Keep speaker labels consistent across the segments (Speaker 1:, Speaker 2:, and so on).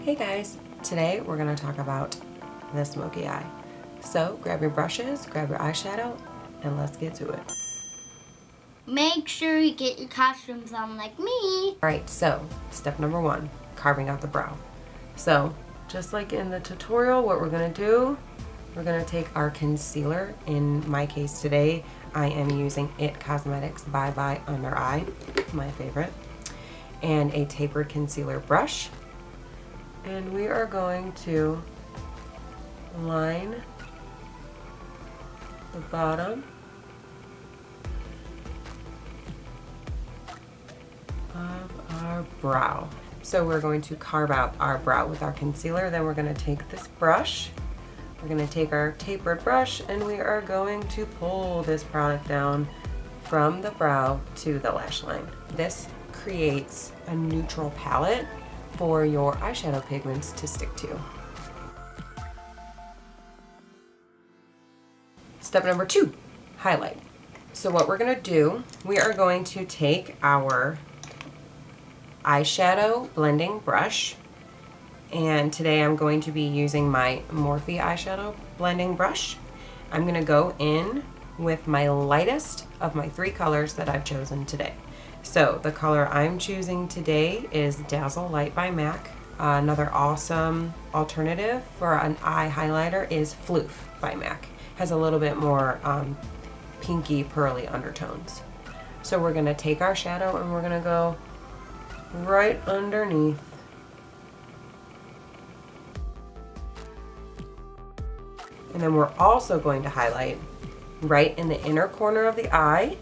Speaker 1: Hey guys, today we're going to talk about the smoky eye. So grab your brushes, grab your eyeshadow, and let's get to it.
Speaker 2: Make sure you get your costumes on like me.
Speaker 1: Alright, so step number 1, carving out the brow. So just like in the tutorial, what we're going to do, we're going to take our concealer. In my case today, I am using It Cosmetics Bye Bye Under Eye, my favorite, and a tapered concealer brush. And we are going to line the bottom of our brow. So we're going to carve out our brow with our concealer. Then we're going to take this brush. We're going to take our tapered brush and we are going to pull this product down from the brow to the lash line. This creates a neutral palette for your eyeshadow pigments to stick to. Step number 2, highlight. So what we're going to do, we are going to take our eyeshadow blending brush, and today I'm going to be using my Morphe eyeshadow blending brush. I'm going to go in with my lightest of my 3 colors that I've chosen today. So the color I'm choosing today is Dazzle Light by MAC. Another awesome alternative for an eye highlighter is Floof by MAC. Has a little bit more pinky pearly undertones. So we're going to take our shadow and we're going to go right underneath. And then we're also going to highlight right in the inner corner of the eye,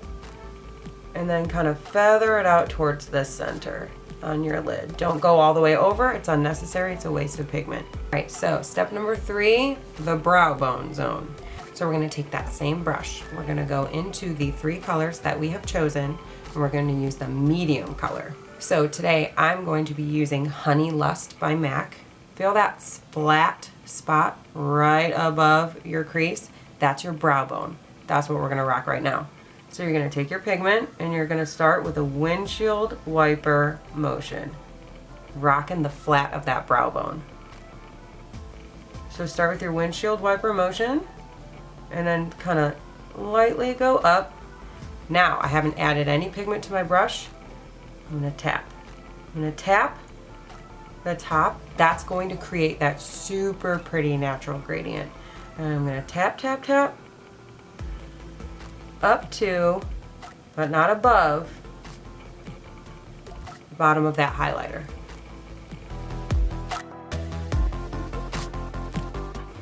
Speaker 1: and then kind of feather it out towards the center on your lid. Don't go all the way over, it's unnecessary, it's a waste of pigment. All right, so step number 3, the brow bone zone. So we're gonna take that same brush, we're gonna go into the 3 colors that we have chosen, and we're gonna use the medium color. So today I'm going to be using Honey Lust by MAC. Feel that flat spot right above your crease? That's your brow bone. That's what we're gonna rock right now. So you're going to take your pigment and you're going to start with a windshield wiper motion, rocking the flat of that brow bone. So start with your windshield wiper motion and then kind of lightly go up. Now I haven't added any pigment to my brush. I'm going to tap. I'm going to tap the top. That's going to create that super pretty natural gradient. And I'm going to tap, tap, tap up to, but not above, the bottom of that highlighter.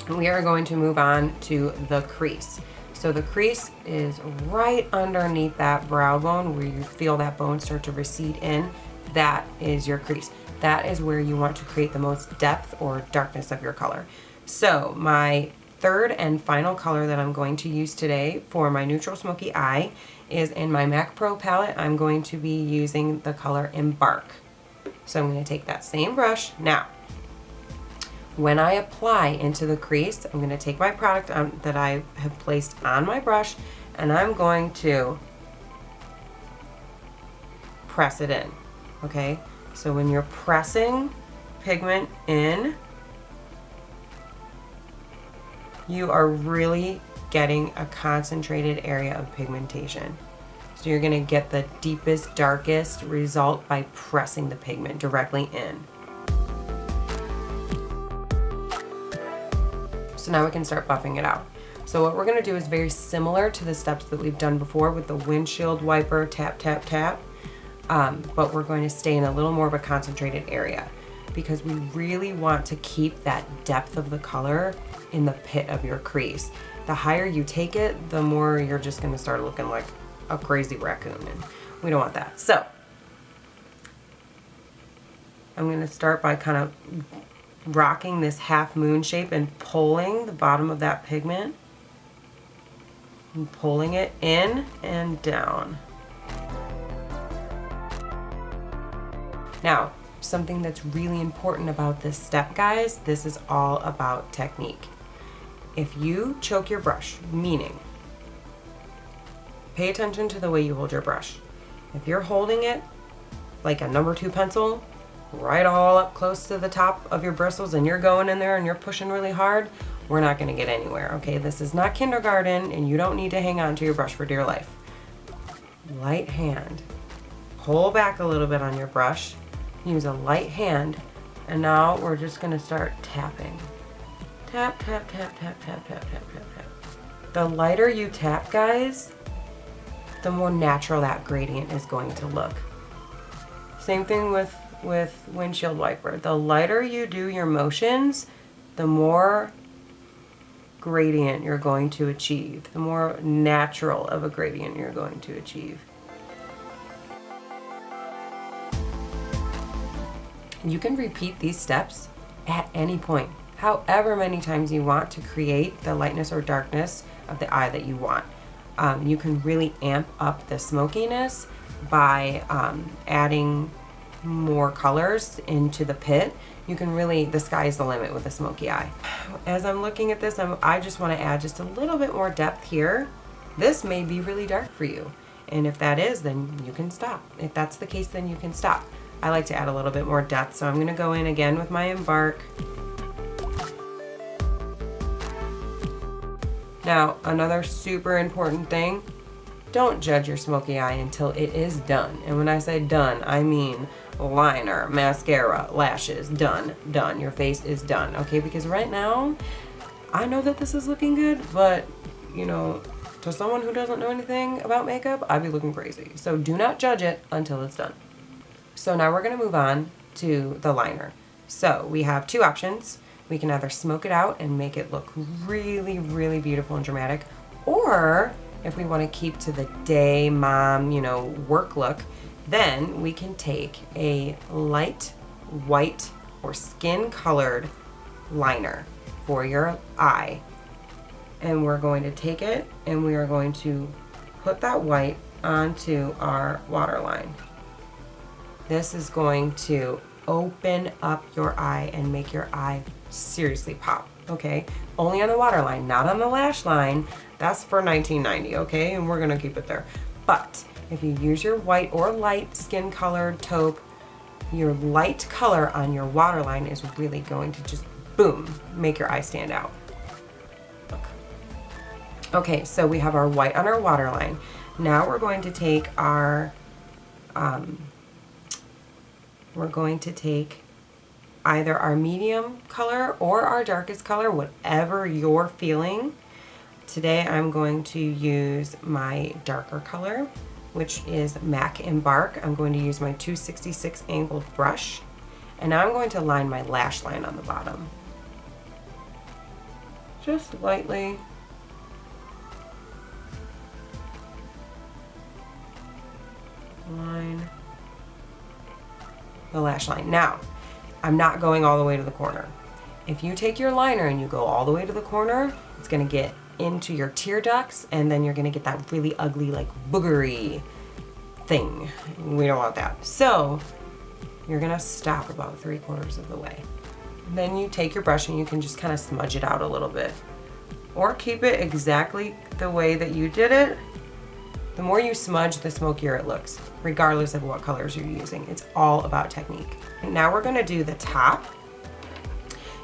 Speaker 1: And we are going to move on to the crease. So the crease is right underneath that brow bone where you feel that bone start to recede in. That is your crease. That is where you want to create the most depth or darkness of your color. So my third and final color that I'm going to use today for my neutral smoky eye is in my MAC Pro palette. I'm going to be using the color Embark. So I'm going to take that same brush. Now, when I apply into the crease, I'm going to take my product that I have placed on my brush and I'm going to press it in. Okay? So when you're pressing pigment in, you are really getting a concentrated area of pigmentation. So you're gonna get the deepest, darkest result by pressing the pigment directly in. So now we can start buffing it out. So what we're gonna do is very similar to the steps that we've done before with the windshield wiper, tap, tap, tap, but we're going to stay in a little more of a concentrated area because we really want to keep that depth of the color in the pit of your crease. The higher you take it, the more you're just gonna start looking like a crazy raccoon, and we don't want that. So I'm gonna start by kind of rocking this half moon shape and pulling the bottom of that pigment and pulling it in and down. Now, something that's really important about this step, guys, this is all about technique. If you choke your brush, meaning pay attention to the way you hold your brush. If you're holding it like a number 2 pencil, right all up close to the top of your bristles and you're going in there and you're pushing really hard, we're not gonna get anywhere, okay? This is not kindergarten and you don't need to hang on to your brush for dear life. Light hand. Pull back a little bit on your brush. Use a light hand. And now we're just gonna start tapping. Tap, tap, tap, tap, tap, tap, tap, tap, tap. The lighter you tap, guys, the more natural that gradient is going to look. Same thing with windshield wiper. The lighter you do your motions, the more gradient you're going to achieve, the more natural of a gradient you're going to achieve. You can repeat these steps at any point, however many times you want to create the lightness or darkness of the eye that you want. You can really amp up the smokiness by adding more colors into the pit. You can really, the sky's the limit with a smoky eye. As I'm looking at this, I just want to add just a little bit more depth here. This may be really dark for you, and if that is, then you can stop. If that's the case, then you can stop. I like to add a little bit more depth, so I'm going to go in again with my Embark. Now, another super important thing, don't judge your smoky eye until it is done. And when I say done, I mean liner, mascara, lashes, done, done. Your face is done, okay? Because right now, I know that this is looking good, but, you know, to someone who doesn't know anything about makeup, I'd be looking crazy. So do not judge it until it's done. So now we're gonna move on to the liner. So we have two options. We can either smoke it out and make it look really, really beautiful and dramatic, or if we want to keep to the day mom, you know, work look, then we can take a light white or skin colored liner for your eye. And we're going to take it and we are going to put that white onto our waterline. This is going to open up your eye and make your eye seriously pop, okay? Only on the waterline, not on the lash line. That's for 1990, okay? And we're gonna keep it there. But if you use your white or light skin colored taupe, your light color on your waterline is really going to just, boom, make your eye stand out. Look. Okay, so we have our white on our waterline. Now we're going to take our, either our medium color or our darkest color, whatever you're feeling. Today I'm going to use my darker color, which is MAC Embark. I'm going to use my 266 angled brush, and now I'm going to line my lash line on the bottom. Just lightly. Line the lash line. Now, I'm not going all the way to the corner. If you take your liner and you go all the way to the corner, it's gonna get into your tear ducts, and then you're gonna get that really ugly, like boogery thing. We don't want that. So you're gonna stop about 3/4 of the way. And then you take your brush and you can just kind of smudge it out a little bit, or keep it exactly the way that you did it. The more you smudge, the smokier it looks, regardless of what colors you're using. It's all about technique. And now we're gonna do the top.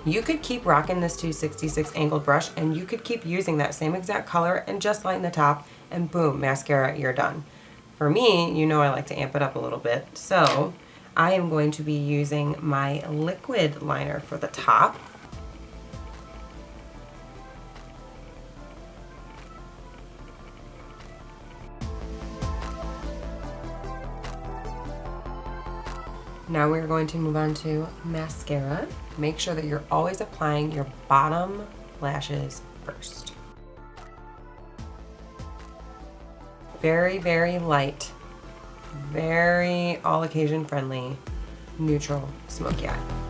Speaker 1: You could keep rocking this 266 angled brush and you could keep using that same exact color and just line the top, and boom, mascara, you're done. For me, you know I like to amp it up a little bit, so I am going to be using my liquid liner for the top. Now we're going to move on to mascara. Make sure that you're always applying your bottom lashes first. Very, very light, very all occasion friendly, neutral smoky eye.